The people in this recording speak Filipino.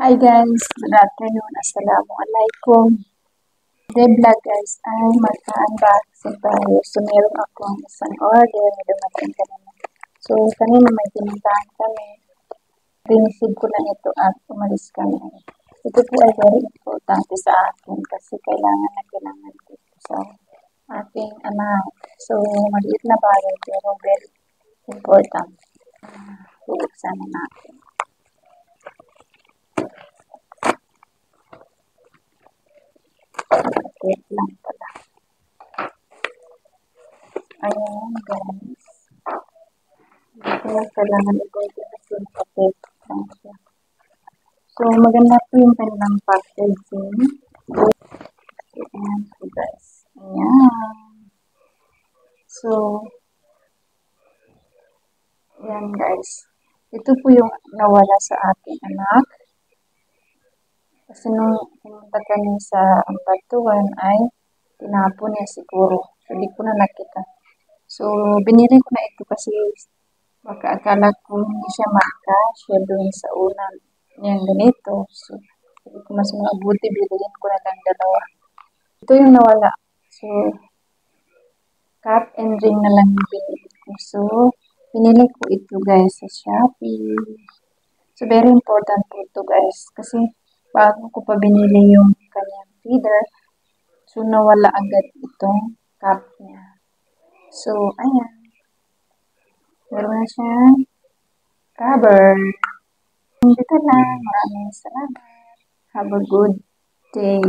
Hi guys, good afternoon. Assalamualaikum. Today vlog guys ay magka-unboxing tayo. So meron akong isang order na dumating kanina. So kanina may pinuntahan kami. Rinisig ko lang ito at umalis kami. Ito po ay very importante sa akin kasi kailangan ko ito sa aking anak. So maliit na bagay pero very important. Bubuksan na natin. Wait lang pala. Ayan guys. Ito kailangan i-order kasi naka-tape lang siya. So maganda po yung kanilang packaging. Ayan po guys. Ayan. So, ayan guys. Ito po yung nawala sa ating anak. Kasi nung pumunta kami sa Ampatuan ay tinapon niya siguro. So, hindi ko na nakita. So, binili ko na ito kasi baka akala ko hindi siya makasya doon sa unang niyang ganito. So, sabi ko mas mabuti bilhin ko na lang dalawa. Ito yung nawala. So, cap and ring na lang yung binili ko. So, pinili ko ito guys sa Shopee. So, very important po ito guys. Kasi, bago ko pa binili yung kanyang feeder, so, nawala agad itong cap niya. So, ayan. Meron na siyang cover. Dito lang. Maraming salamat. Have a good day.